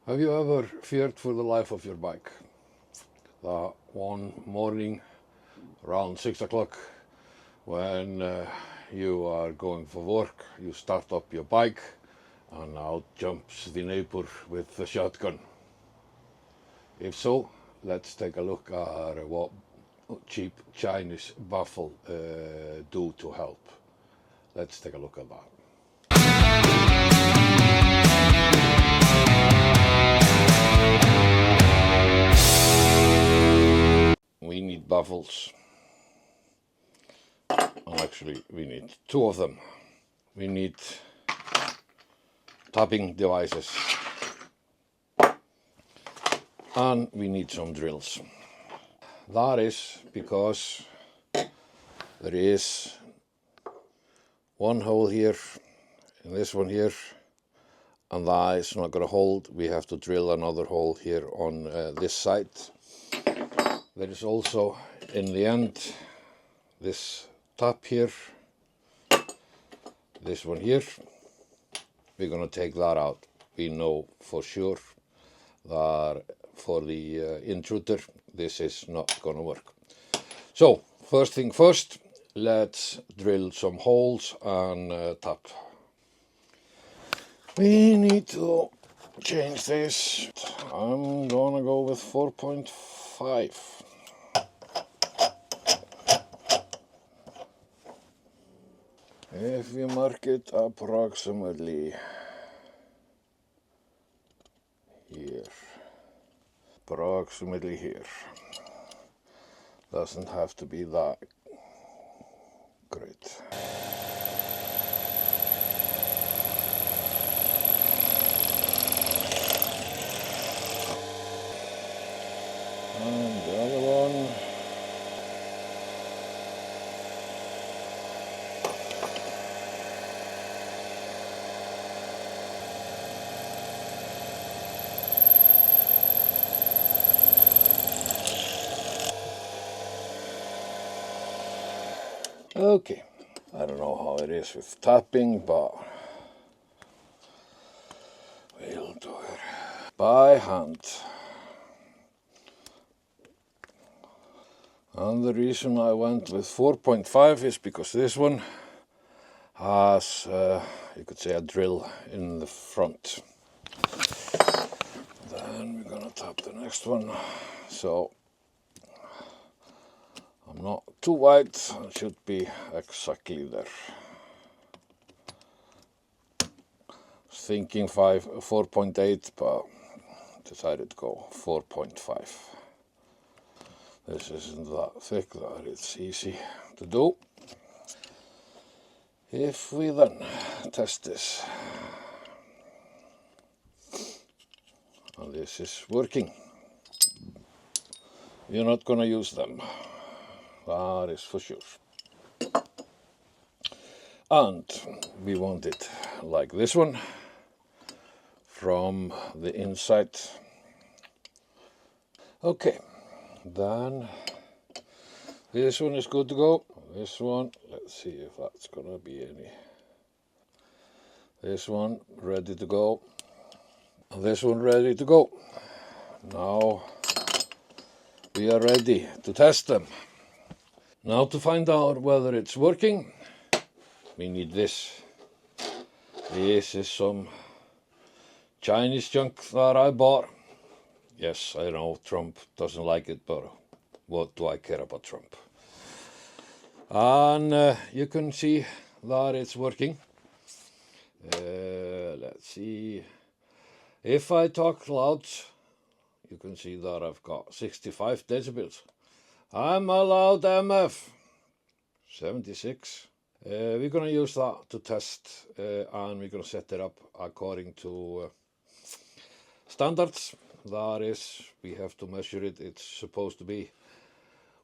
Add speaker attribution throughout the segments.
Speaker 1: Have you ever feared for the life of your bike? One morning around 6 o'clock when you are going for work, you start up your bike and out jumps the neighbor with the shotgun. If so, let's take a look at what cheap Chinese Baffle do to help. Let's take a look at that. We need baffles, and actually we need two of them. We need tapping devices and we need some drills. That is because there is one hole here and this one here, and that is not going to hold. We have to drill another hole here on this side. There is also in the end this tap here, this one here. We're going to take that out. We know for sure that for the Intruder this is not going to work. So first thing first, let's drill some holes and tap. We need to change this. I'm gonna go with 4.5. If we mark it approximately here, approximately here, doesn't have to be that great. And the other one. Okay, I don't know how it is with tapping, but we'll do it by hand. And the reason I went with 4.5 is because this one has, you could say, a drill in the front. Then we're gonna tap the next one. So I'm not too wide, it should be exactly there. Thinking 4.8, but decided to go 4.5. This isn't that thick that it's easy to do. If we then test this, and this is working, we're not gonna use them. That is for sure. And we want it like this one from the inside. Okay, then this one is good to go. This one, let's see if that's gonna be any. This one ready to go. And this one ready to go. Now we are ready to test them. Now to find out whether it's working, we need this. This is some Chinese junk that I bought. Yes, I know Trump doesn't like it, but what do I care about Trump? And you can see that it's working. Let's see. If I talk loud, you can see that I've got 65 decibels. I'm a loud MF, 76. We're going to use that to test, and we're going to set it up according to standards. That is, we have to measure it. It's supposed to be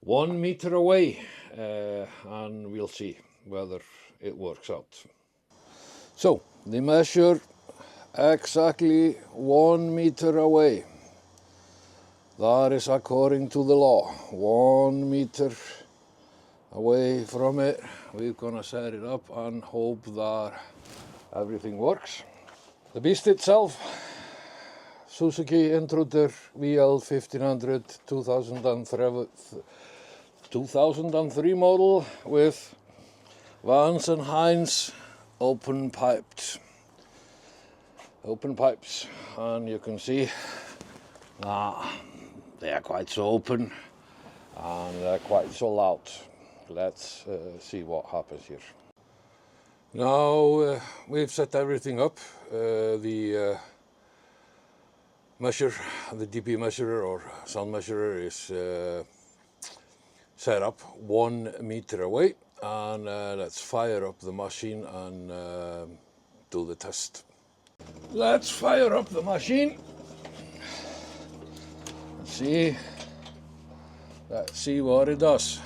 Speaker 1: 1 meter away, and we'll see whether it works out. So, they measure exactly 1 meter away. That is according to the law. 1 meter away from it. We're gonna set it up and hope that everything works. The beast itself Suzuki Intruder VL 1500 2003 model with Vance Hines open pipes, and you can see they are quite so open and they're quite so loud. Let's see what happens here. Now we've set everything up. The DB measurer or sound measurer is set up 1 meter away, and let's fire up the machine and do the test. Let's fire up the machine. Let's see what it does.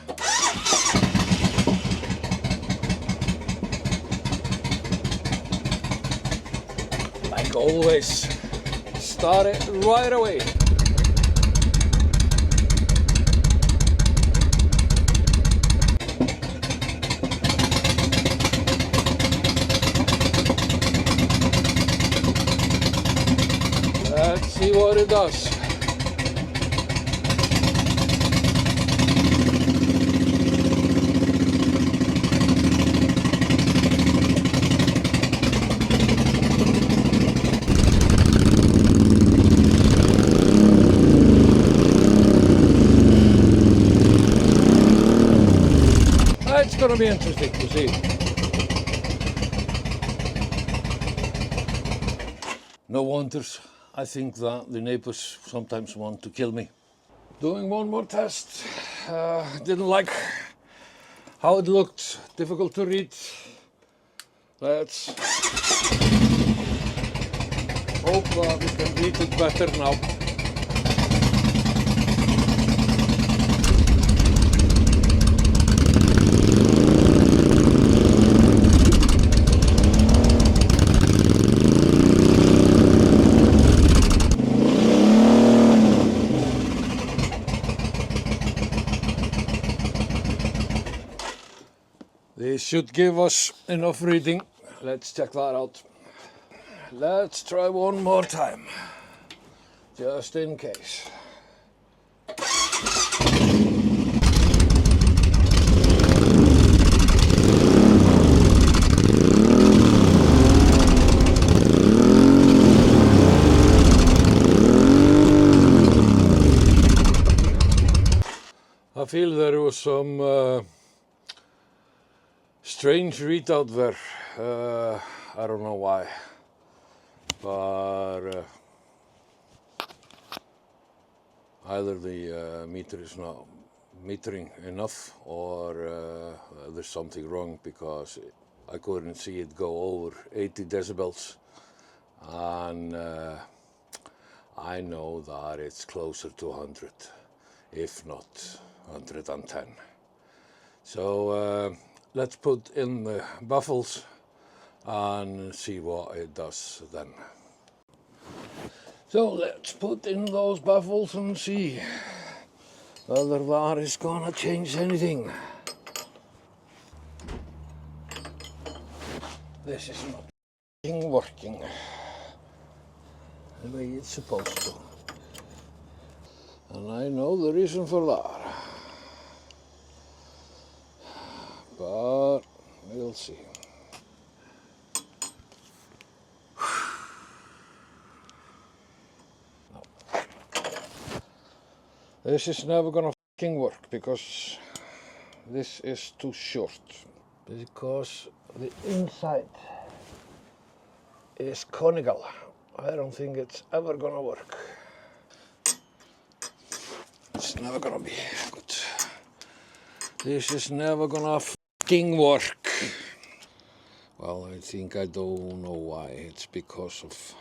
Speaker 1: Like always, start it right away. Let's see what it does. It's going to be interesting to see. No wonders. I think that the neighbors sometimes want to kill me. Doing one more test. Didn't like how it looked. Difficult to read. Let's hope that we can read it better now. This should give us enough reading. Let's check that out. Let's try one more time, just in case. I feel there was some strange readout there. I don't know why, but either the meter is not metering enough, or there's something wrong, because I couldn't see it go over 80 decibels, and I know that it's closer to 100, if not 110. So let's put in the baffles and see what it does then. So let's put in those baffles and see whether that is gonna change anything. This is not working the way it's supposed to. And I know the reason for that. But we'll see. No. This is never gonna work, because this is too short. Because the inside is conical. I don't think it's ever gonna work. It's never gonna be good. This is never gonna work. Well, I think I don't know why. It's because of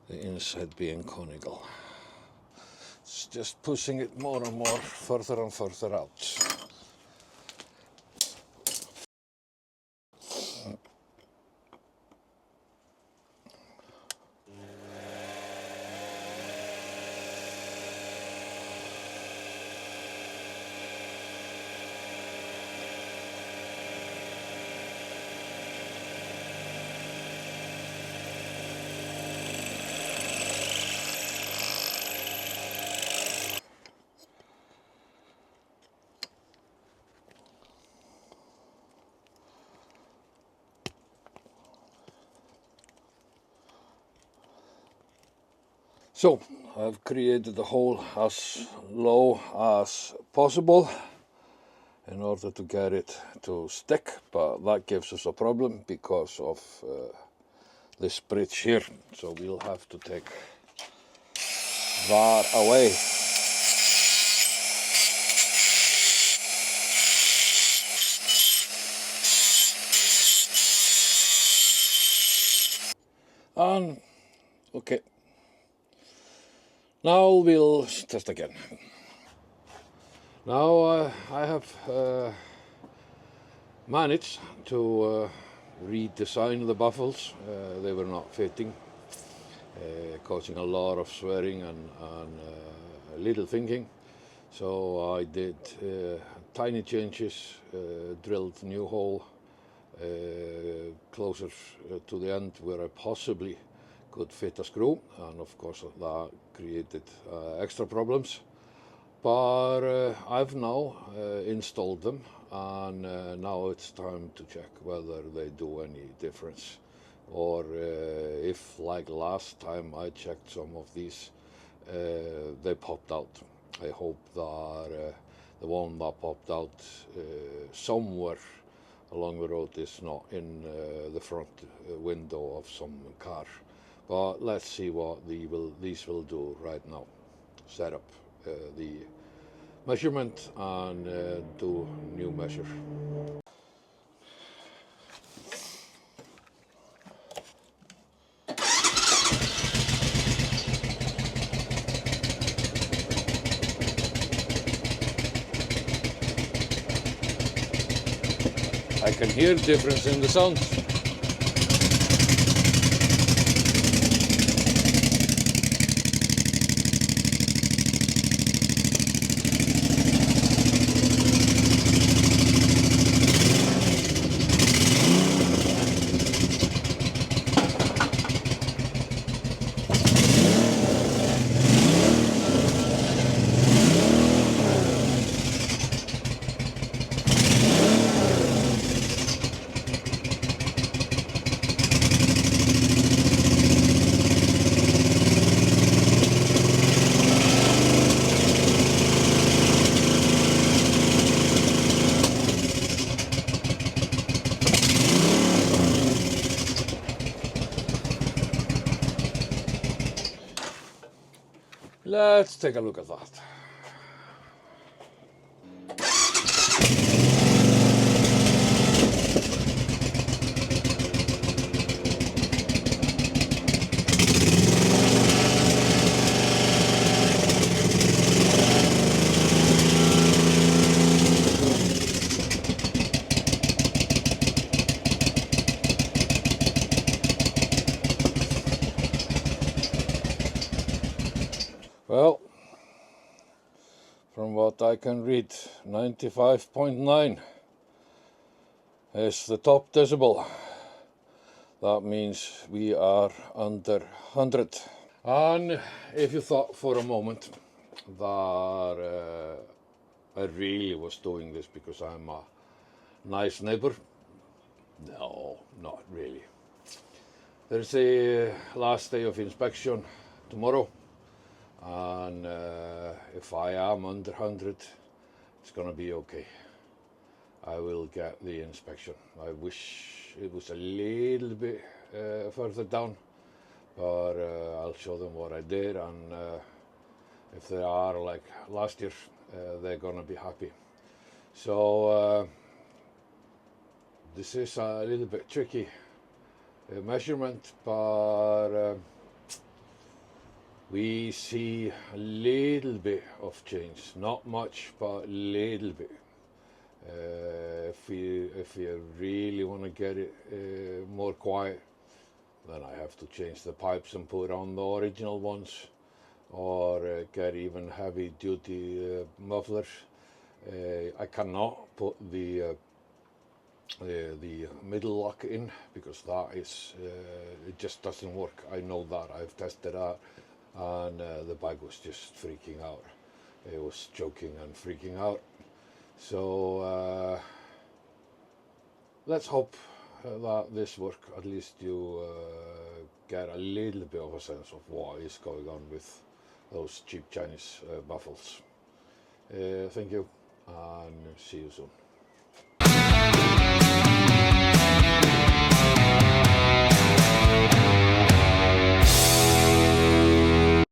Speaker 1: the inside being conical. It's just pushing it more and more, further and further out. So I've created the hole as low as possible in order to get it to stick, but that gives us a problem because of this bridge here, so we'll have to take that away. And okay, now we'll test again. Now I have managed to redesign the baffles. They were not fitting, causing a lot of swearing and little thinking. So I did tiny changes, drilled new hole closer to the end where I possibly could fit a screw, and of course that created extra problems. But I've now installed them, and now it's time to check whether they do any difference, or if, like last time I checked some of these, they popped out. I hope that the one that popped out somewhere along the road is not in the front window of some car. But let's see what these will do right now. Set up the measurement and do new measure. I can hear difference in the sounds. Let's take a look at that. Well, from what I can read, 95.9 is the top decibel. That means we are under 100. And if you thought for a moment that I really was doing this because I'm a nice neighbor, no, not really. There's a last day of inspection tomorrow, and if I am under 100, it's gonna be okay. I will get the inspection. I wish it was a little bit further down, but I'll show them what I did, and if they are like last year, they're gonna be happy. So this is a little bit tricky measurement, but we see a little bit of change, not much, but a little bit. If we really want to get it more quiet, then I have to change the pipes and put on the original ones, or get even heavy duty mufflers. I cannot put the middle lock in because that is it just doesn't work. I know that, I've tested that, and the bike was just freaking out. It was choking and freaking out. So let's hope that this works. At least you get a little bit of a sense of what is going on with those cheap Chinese baffles. Thank you and see you soon.